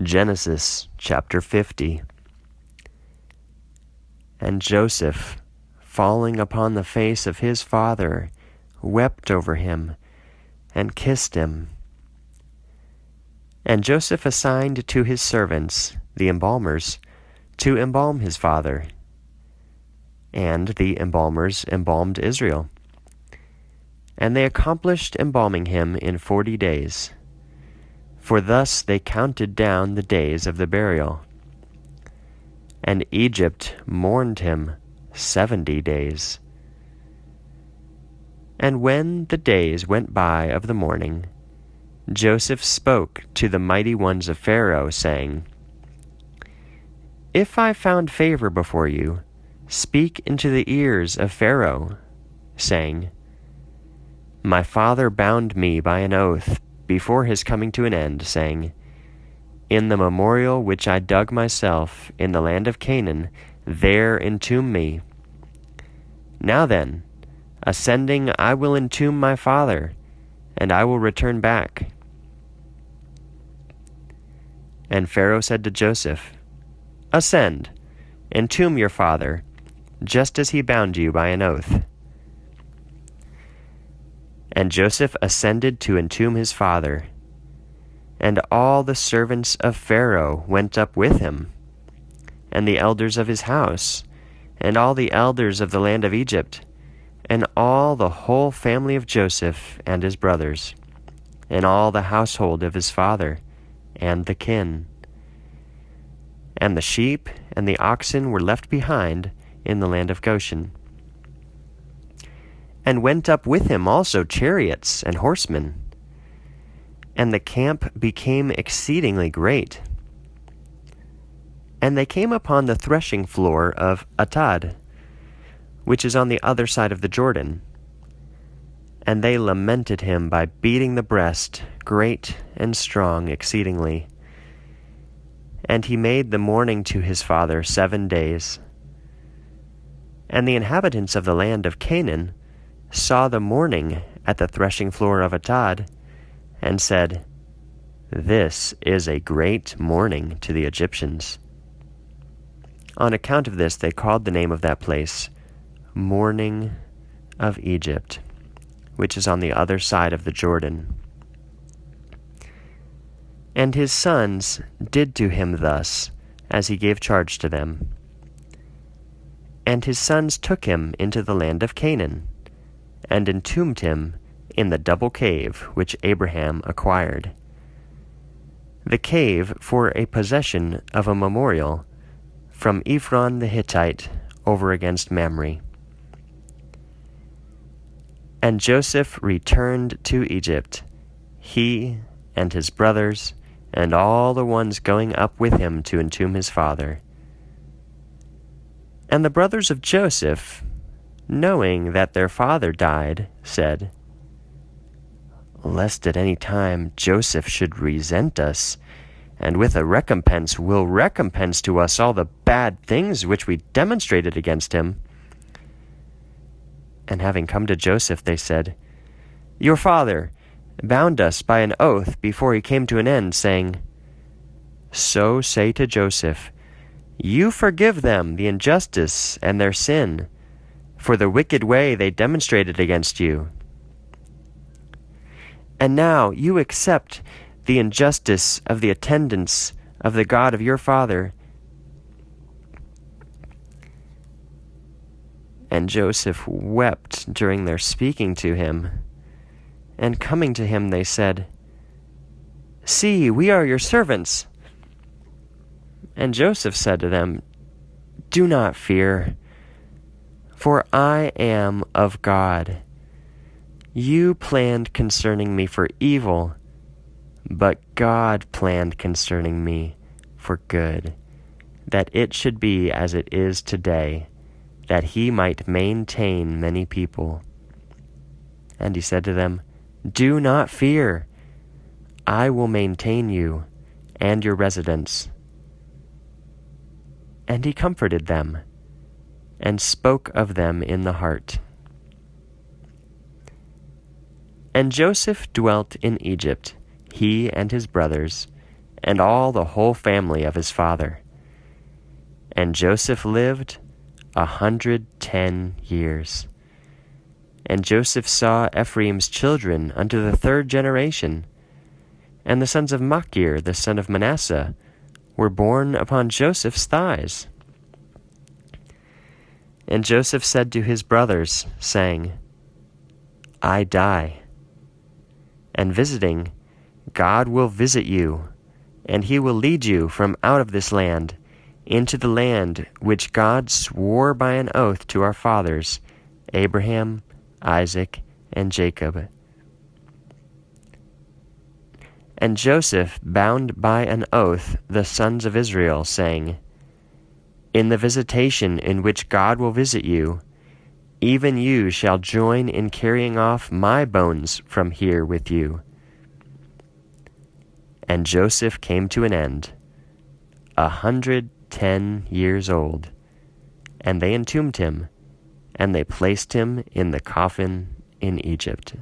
Genesis chapter 50. And Joseph, falling upon the face of his father, wept over him and kissed him. And Joseph assigned to his servants, the embalmers, to embalm his father. And the embalmers embalmed Israel. And they accomplished embalming him in 40 days. For thus they counted down the days of the burial. And Egypt mourned him 70 days. And when the days went by of the mourning, Joseph spoke to the mighty ones of Pharaoh, saying, If I found favor before you, speak into the ears of Pharaoh, saying, My father bound me by an oath before his coming to an end, saying, In the memorial which I dug myself in the land of Canaan, there entomb me. Now then, ascending, I will entomb my father, and I will return back. And Pharaoh said to Joseph, Ascend, entomb your father, just as he bound you by an oath. And Joseph ascended to entomb his father, and all the servants of Pharaoh went up with him, and the elders of his house, and all the elders of the land of Egypt, and all the whole family of Joseph and his brothers, and all the household of his father, and the kin. And the sheep and the oxen were left behind in the land of Goshen. And went up with him also chariots and horsemen. And the camp became exceedingly great. And they came upon the threshing floor of Atad, which is on the other side of the Jordan. And they lamented him by beating the breast, great and strong exceedingly. And he made the mourning to his father 7 days. And the inhabitants of the land of Canaan saw the mourning at the threshing floor of Atad, and said, This is a great mourning to the Egyptians. On account of this they called the name of that place Mourning of Egypt, which is on the other side of the Jordan. And his sons did to him thus, as he gave charge to them. And his sons took him into the land of Canaan, and entombed him in the double cave which Abraham acquired, the cave for a possession of a memorial from Ephron the Hittite over against Mamre. And Joseph returned to Egypt, he and his brothers, and all the ones going up with him to entomb his father. And the brothers of Joseph, knowing that their father died, said, Lest at any time Joseph should resent us, and with a recompense will recompense to us all the bad things which we demonstrated against him. And having come to Joseph, they said, Your father bound us by an oath before he came to an end, saying, So say to Joseph, You forgive them the injustice and their sin, for the wicked way they demonstrated against you. And now you accept the injustice of the attendants of the God of your father. And Joseph wept during their speaking to him. And coming to him, they said, See, we are your servants. And Joseph said to them, Do not fear, for I am of God. You planned concerning me for evil, but God planned concerning me for good, that it should be as it is today, that he might maintain many people. And he said to them, Do not fear. I will maintain you and your residence. And he comforted them, and spoke of them in the heart. And Joseph dwelt in Egypt, he and his brothers, and all the whole family of his father. And Joseph lived 110 years. And Joseph saw Ephraim's children unto the third generation. And the sons of Machir, the son of Manasseh, were born upon Joseph's thighs. And Joseph said to his brothers, saying, I die. And visiting, God will visit you, and he will lead you from out of this land into the land which God swore by an oath to our fathers, Abraham, Isaac, and Jacob. And Joseph bound by an oath the sons of Israel, saying, In the visitation in which God will visit you, even you shall join in carrying off my bones from here with you. And Joseph came to an end, 110 years old, and they entombed him, and they placed him in the coffin in Egypt.